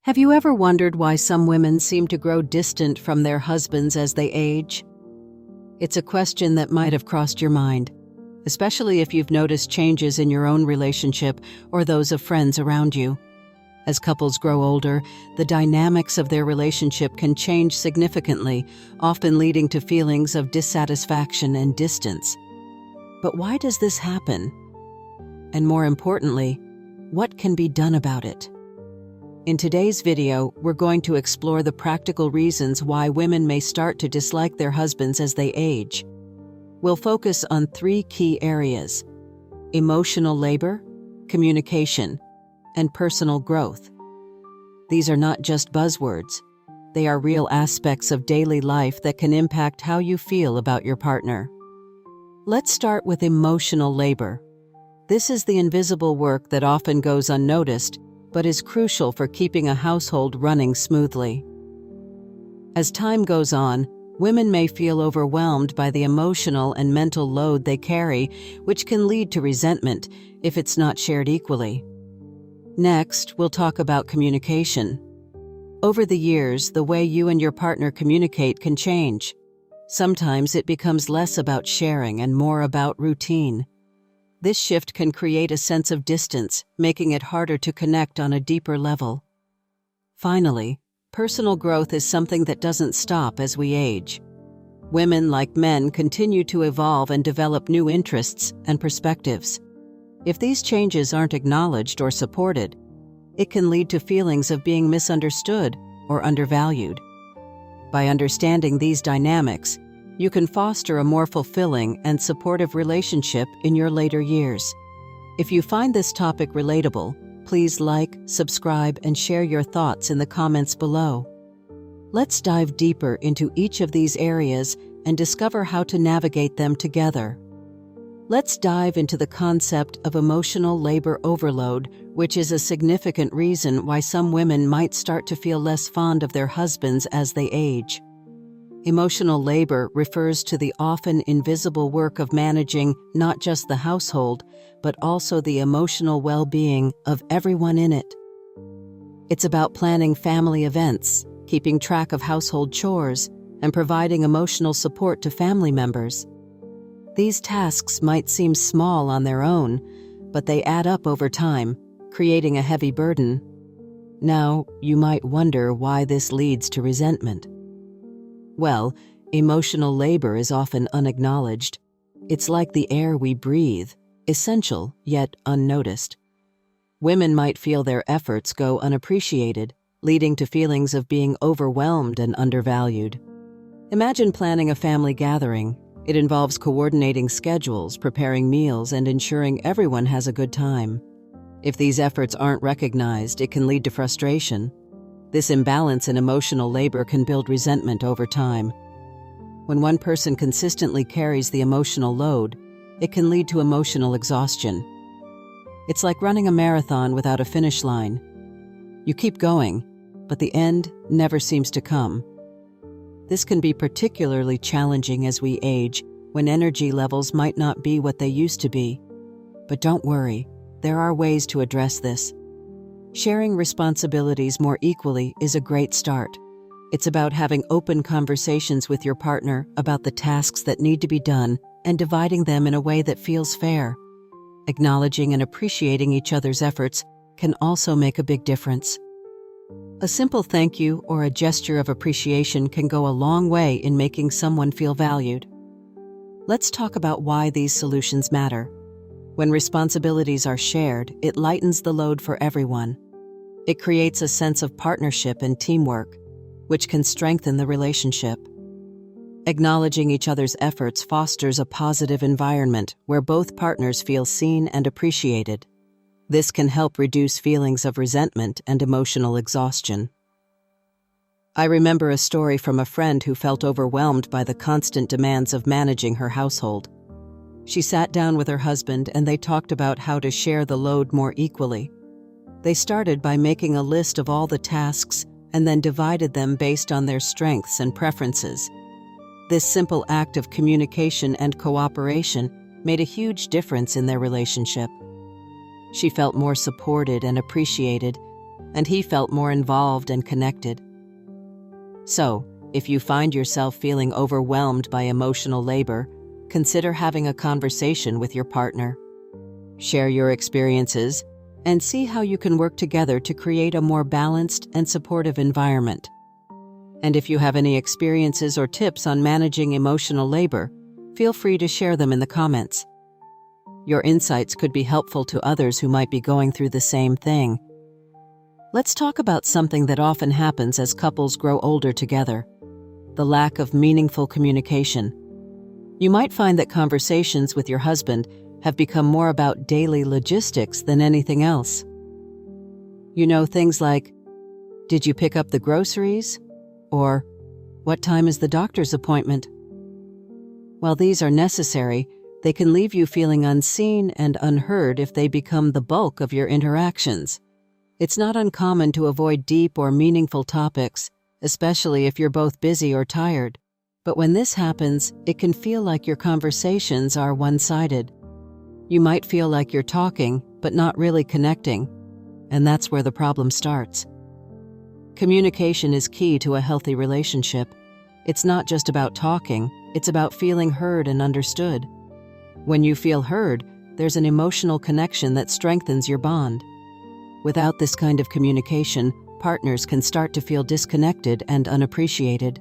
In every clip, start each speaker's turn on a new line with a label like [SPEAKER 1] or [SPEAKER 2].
[SPEAKER 1] Have you ever wondered why some women seem to grow distant from their husbands as they age? It's a question that might have crossed your mind, especially if you've noticed changes in your own relationship or those of friends around you. As couples grow older, the dynamics of their relationship can change significantly, often leading to feelings of dissatisfaction and distance. But why does this happen? And more importantly, what can be done about it? In today's video, we're going to explore the practical reasons why women may start to dislike their husbands as they age. We'll focus on three key areas: emotional labor, communication, and personal growth. These are not just buzzwords. They are real aspects of daily life that can impact how you feel about your partner. Let's start with emotional labor. This is the invisible work that often goes unnoticed, but is crucial for keeping a household running smoothly. As time goes on, women may feel overwhelmed by the emotional and mental load they carry, which can lead to resentment if it's not shared equally. Next, we'll talk about communication. Over the years, the way you and your partner communicate can change. Sometimes it becomes less about sharing and more about routine. This shift can create a sense of distance, making it harder to connect on a deeper level. Finally, personal growth is something that doesn't stop as we age. Women, like men, continue to evolve and develop new interests and perspectives. If these changes aren't acknowledged or supported, it can lead to feelings of being misunderstood or undervalued. By understanding these dynamics, you can foster a more fulfilling and supportive relationship in your later years. If you find this topic relatable, please like, subscribe, and share your thoughts in the comments below. Let's dive deeper into each of these areas and discover how to navigate them together. Let's dive into the concept of emotional labor overload, which is a significant reason why some women might start to feel less fond of their husbands as they age. Emotional labor refers to the often invisible work of managing not just the household, but also the emotional well-being of everyone in it. It's about planning family events, keeping track of household chores, and providing emotional support to family members. These tasks might seem small on their own, but they add up over time, creating a heavy burden. Now, you might wonder why this leads to resentment. Well, emotional labor is often unacknowledged. It's like the air we breathe, essential yet unnoticed. Women might feel their efforts go unappreciated, leading to feelings of being overwhelmed and undervalued. Imagine planning a family gathering. It involves coordinating schedules, preparing meals, and ensuring everyone has a good time. If these efforts aren't recognized, it can lead to frustration. This imbalance in emotional labor can build resentment over time. When one person consistently carries the emotional load, it can lead to emotional exhaustion. It's like running a marathon without a finish line. You keep going, but the end never seems to come. This can be particularly challenging as we age, when energy levels might not be what they used to be. But don't worry, there are ways to address this. Sharing responsibilities more equally is a great start. It's about having open conversations with your partner about the tasks that need to be done and dividing them in a way that feels fair. Acknowledging and appreciating each other's efforts can also make a big difference. A simple thank you or a gesture of appreciation can go a long way in making someone feel valued. Let's talk about why these solutions matter. When responsibilities are shared, it lightens the load for everyone. It creates a sense of partnership and teamwork, which can strengthen the relationship. Acknowledging each other's efforts fosters a positive environment where both partners feel seen and appreciated. This can help reduce feelings of resentment and emotional exhaustion. I remember a story from a friend who felt overwhelmed by the constant demands of managing her household. She sat down with her husband and they talked about how to share the load more equally. They started by making a list of all the tasks and then divided them based on their strengths and preferences. This simple act of communication and cooperation made a huge difference in their relationship. She felt more supported and appreciated, and he felt more involved and connected. So, if you find yourself feeling overwhelmed by emotional labor, consider having a conversation with your partner. Share your experiences and see how you can work together to create a more balanced and supportive environment. And if you have any experiences or tips on managing emotional labor, feel free to share them in the comments. Your insights could be helpful to others who might be going through the same thing. Let's talk about something that often happens as couples grow older together: the lack of meaningful communication. You might find that conversations with your husband have become more about daily logistics than anything else. You know, things like, "Did you pick up the groceries?" Or, "What time is the doctor's appointment?" While these are necessary, they can leave you feeling unseen and unheard if they become the bulk of your interactions. It's not uncommon to avoid deep or meaningful topics, especially if you're both busy or tired. But when this happens, it can feel like your conversations are one-sided. You might feel like you're talking, but not really connecting, and that's where the problem starts. Communication is key to a healthy relationship. It's not just about talking, it's about feeling heard and understood. When you feel heard, there's an emotional connection that strengthens your bond. Without this kind of communication, partners can start to feel disconnected and unappreciated.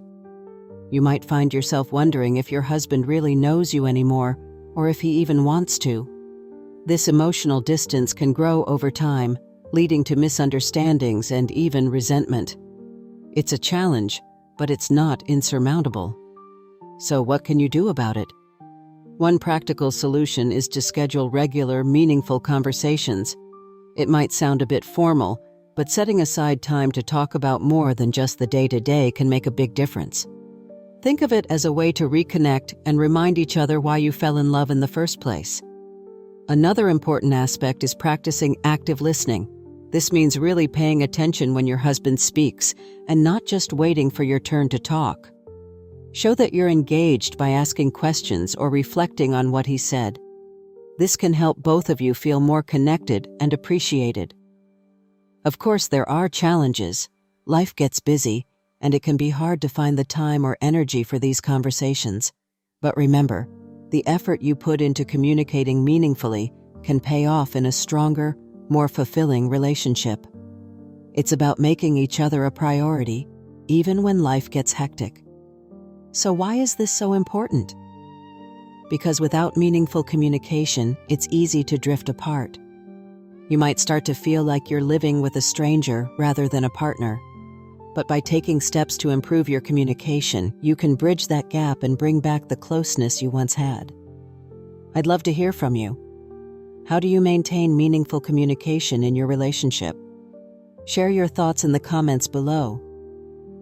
[SPEAKER 1] You might find yourself wondering if your husband really knows you anymore, or if he even wants to. This emotional distance can grow over time, leading to misunderstandings and even resentment. It's a challenge, but it's not insurmountable. So what can you do about it? One practical solution is to schedule regular, meaningful conversations. It might sound a bit formal, but setting aside time to talk about more than just the day-to-day can make a big difference. Think of it as a way to reconnect and remind each other why you fell in love in the first place. Another important aspect is practicing active listening. This means really paying attention when your husband speaks and not just waiting for your turn to talk. Show that you're engaged by asking questions or reflecting on what he said. This can help both of you feel more connected and appreciated. Of course, there are challenges. Life gets busy, and it can be hard to find the time or energy for these conversations. But remember, the effort you put into communicating meaningfully can pay off in a stronger, more fulfilling relationship. It's about making each other a priority, even when life gets hectic. So why is this so important? Because without meaningful communication, it's easy to drift apart. You might start to feel like you're living with a stranger rather than a partner. But by taking steps to improve your communication, you can bridge that gap and bring back the closeness you once had. I'd love to hear from you. How do you maintain meaningful communication in your relationship? Share your thoughts in the comments below.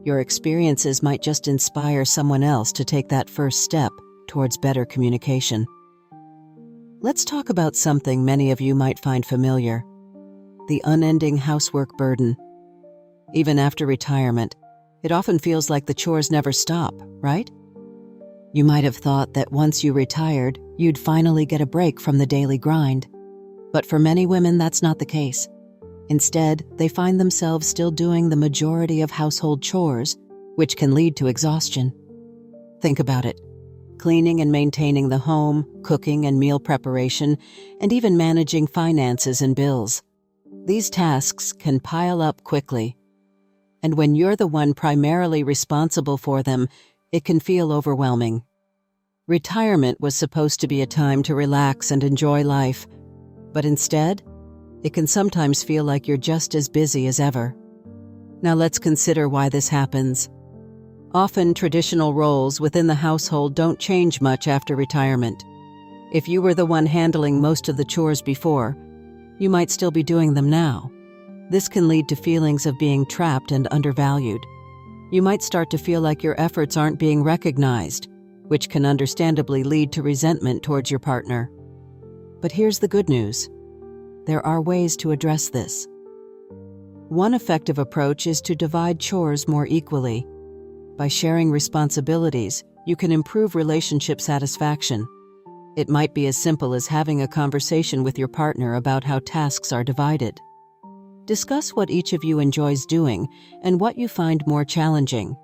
[SPEAKER 1] Your experiences might just inspire someone else to take that first step towards better communication. Let's talk about something many of you might find familiar: the unending housework burden. Even after retirement, it often feels like the chores never stop, right? You might have thought that once you retired, you'd finally get a break from the daily grind. But for many women, that's not the case. Instead, they find themselves still doing the majority of household chores, which can lead to exhaustion. Think about it. Cleaning and maintaining the home, cooking and meal preparation, and even managing finances and bills. These tasks can pile up quickly. And when you're the one primarily responsible for them, it can feel overwhelming. Retirement was supposed to be a time to relax and enjoy life, but instead, it can sometimes feel like you're just as busy as ever. Now let's consider why this happens. Often, traditional roles within the household don't change much after retirement. If you were the one handling most of the chores before, you might still be doing them now. This can lead to feelings of being trapped and undervalued. You might start to feel like your efforts aren't being recognized, which can understandably lead to resentment towards your partner. But here's the good news. There are ways to address this. One effective approach is to divide chores more equally. By sharing responsibilities, you can improve relationship satisfaction. It might be as simple as having a conversation with your partner about how tasks are divided. Discuss what each of you enjoys doing and what you find more challenging.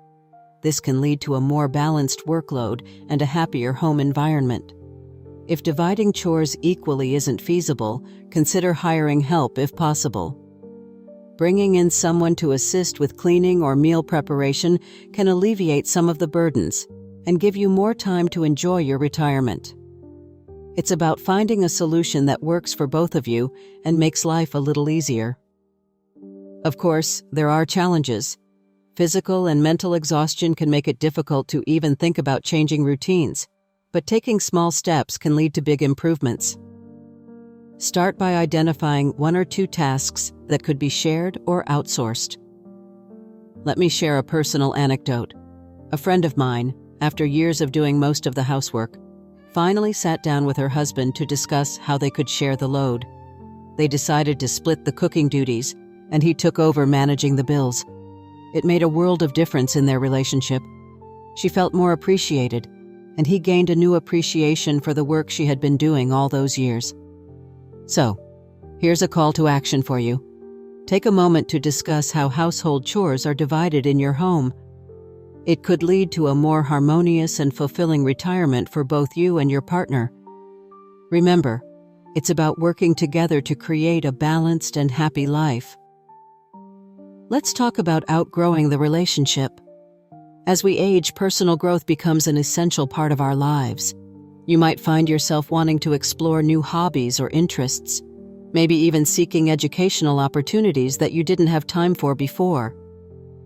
[SPEAKER 1] This can lead to a more balanced workload and a happier home environment. If dividing chores equally isn't feasible, consider hiring help if possible. Bringing in someone to assist with cleaning or meal preparation can alleviate some of the burdens and give you more time to enjoy your retirement. It's about finding a solution that works for both of you and makes life a little easier. Of course, there are challenges. Physical and mental exhaustion can make it difficult to even think about changing routines, but taking small steps can lead to big improvements. Start by identifying 1 or 2 tasks that could be shared or outsourced. Let me share a personal anecdote. A friend of mine, after years of doing most of the housework, finally sat down with her husband to discuss how they could share the load. They decided to split the cooking duties, and he took over managing the bills. It made a world of difference in their relationship. She felt more appreciated, and he gained a new appreciation for the work she had been doing all those years. So, here's a call to action for you. Take a moment to discuss how household chores are divided in your home. It could lead to a more harmonious and fulfilling retirement for both you and your partner. Remember, it's about working together to create a balanced and happy life. Let's talk about outgrowing the relationship. As we age, personal growth becomes an essential part of our lives. You might find yourself wanting to explore new hobbies or interests, maybe even seeking educational opportunities that you didn't have time for before.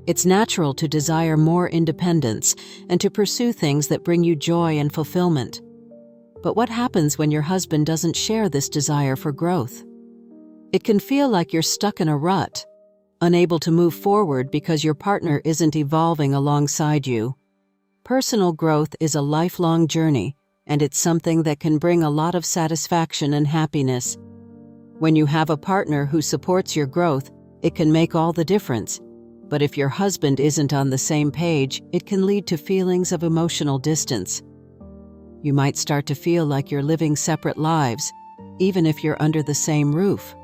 [SPEAKER 1] It's natural to desire more independence and to pursue things that bring you joy and fulfillment. But what happens when your husband doesn't share this desire for growth? It can feel like you're stuck in a rut, unable to move forward because your partner isn't evolving alongside you. Personal growth is a lifelong journey, and it's something that can bring a lot of satisfaction and happiness. When you have a partner who supports your growth, it can make all the difference. But if your husband isn't on the same page, it can lead to feelings of emotional distance. You might start to feel like you're living separate lives, even if you're under the same roof.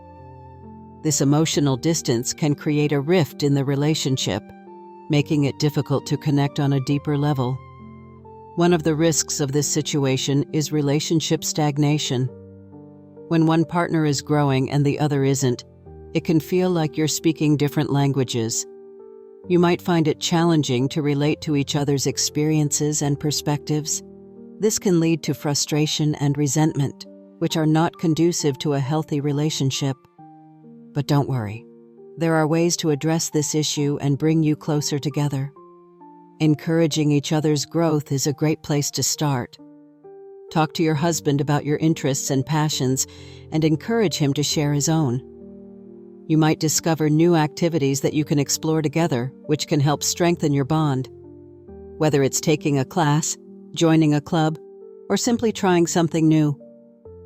[SPEAKER 1] This emotional distance can create a rift in the relationship, making it difficult to connect on a deeper level. One of the risks of this situation is relationship stagnation. When one partner is growing and the other isn't, it can feel like you're speaking different languages. You might find it challenging to relate to each other's experiences and perspectives. This can lead to frustration and resentment, which are not conducive to a healthy relationship. But don't worry. There are ways to address this issue and bring you closer together. Encouraging each other's growth is a great place to start. Talk to your husband about your interests and passions and encourage him to share his own. You might discover new activities that you can explore together, which can help strengthen your bond. Whether it's taking a class, joining a club, or simply trying something new,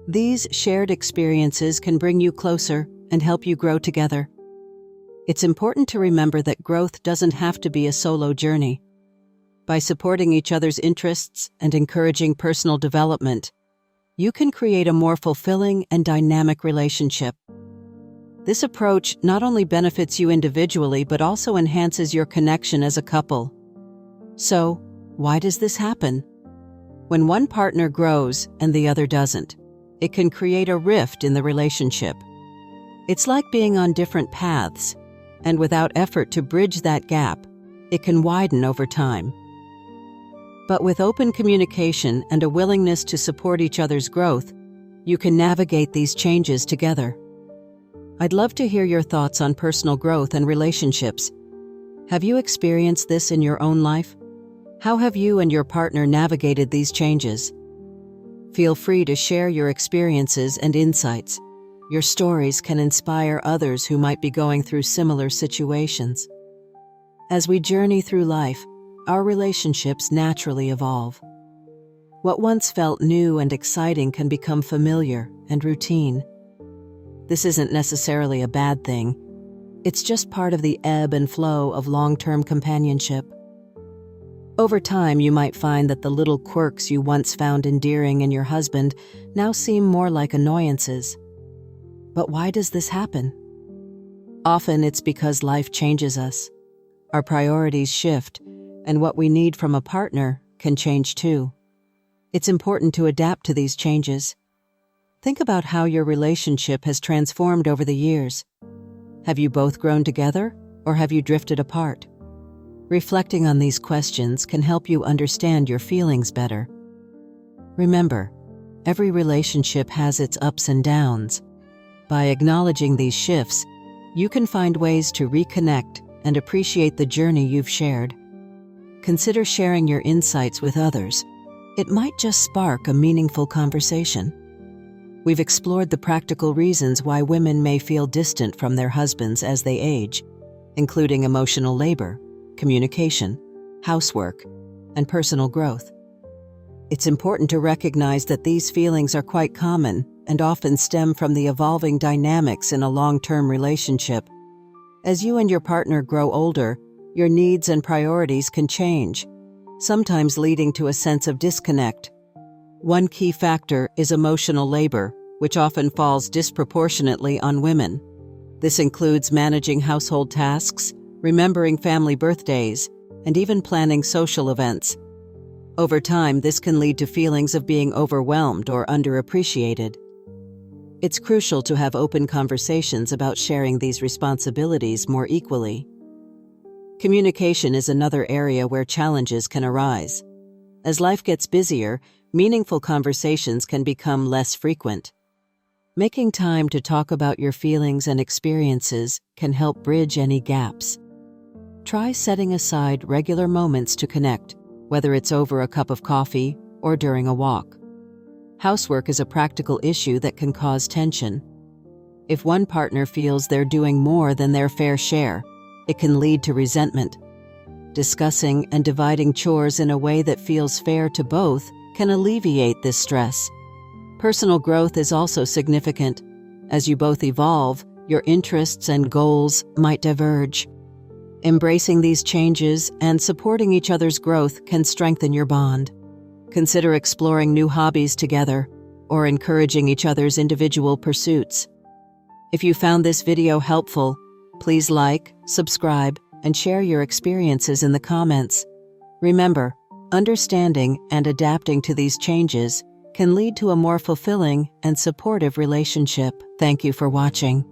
[SPEAKER 1] these shared experiences can bring you closer and help you grow together. It's important to remember that growth doesn't have to be a solo journey. By supporting each other's interests and encouraging personal development, you can create a more fulfilling and dynamic relationship. This approach not only benefits you individually but also enhances your connection as a couple. So, why does this happen? When one partner grows and the other doesn't, it can create a rift in the relationship. It's like being on different paths, and without effort to bridge that gap, it can widen over time. But with open communication and a willingness to support each other's growth, you can navigate these changes together. I'd love to hear your thoughts on personal growth and relationships. Have you experienced this in your own life? How have you and your partner navigated these changes? Feel free to share your experiences and insights. Your stories can inspire others who might be going through similar situations. As we journey through life, our relationships naturally evolve. What once felt new and exciting can become familiar and routine. This isn't necessarily a bad thing. It's just part of the ebb and flow of long-term companionship. Over time, you might find that the little quirks you once found endearing in your husband now seem more like annoyances. But why does this happen? Often it's because life changes us. Our priorities shift, and what we need from a partner can change too. It's important to adapt to these changes. Think about how your relationship has transformed over the years. Have you both grown together, or have you drifted apart? Reflecting on these questions can help you understand your feelings better. Remember, every relationship has its ups and downs. By acknowledging these shifts, you can find ways to reconnect and appreciate the journey you've shared. Consider sharing your insights with others. It might just spark a meaningful conversation. We've explored the practical reasons why women may feel distant from their husbands as they age, including emotional labor, communication, housework, and personal growth. It's important to recognize that these feelings are quite common and often stem from the evolving dynamics in a long-term relationship. As you and your partner grow older, your needs and priorities can change, sometimes leading to a sense of disconnect. One key factor is emotional labor, which often falls disproportionately on women. This includes managing household tasks, remembering family birthdays, and even planning social events. Over time, this can lead to feelings of being overwhelmed or underappreciated. It's crucial to have open conversations about sharing these responsibilities more equally. Communication is another area where challenges can arise. As life gets busier, meaningful conversations can become less frequent. Making time to talk about your feelings and experiences can help bridge any gaps. Try setting aside regular moments to connect, whether it's over a cup of coffee or during a walk. Housework is a practical issue that can cause tension. If one partner feels they're doing more than their fair share, it can lead to resentment. Discussing and dividing chores in a way that feels fair to both can alleviate this stress. Personal growth is also significant. As you both evolve, your interests and goals might diverge. Embracing these changes and supporting each other's growth can strengthen your bond. Consider exploring new hobbies together or encouraging each other's individual pursuits. If you found this video helpful, please like, subscribe, and share your experiences in the comments. Remember, understanding and adapting to these changes can lead to a more fulfilling and supportive relationship. Thank you for watching.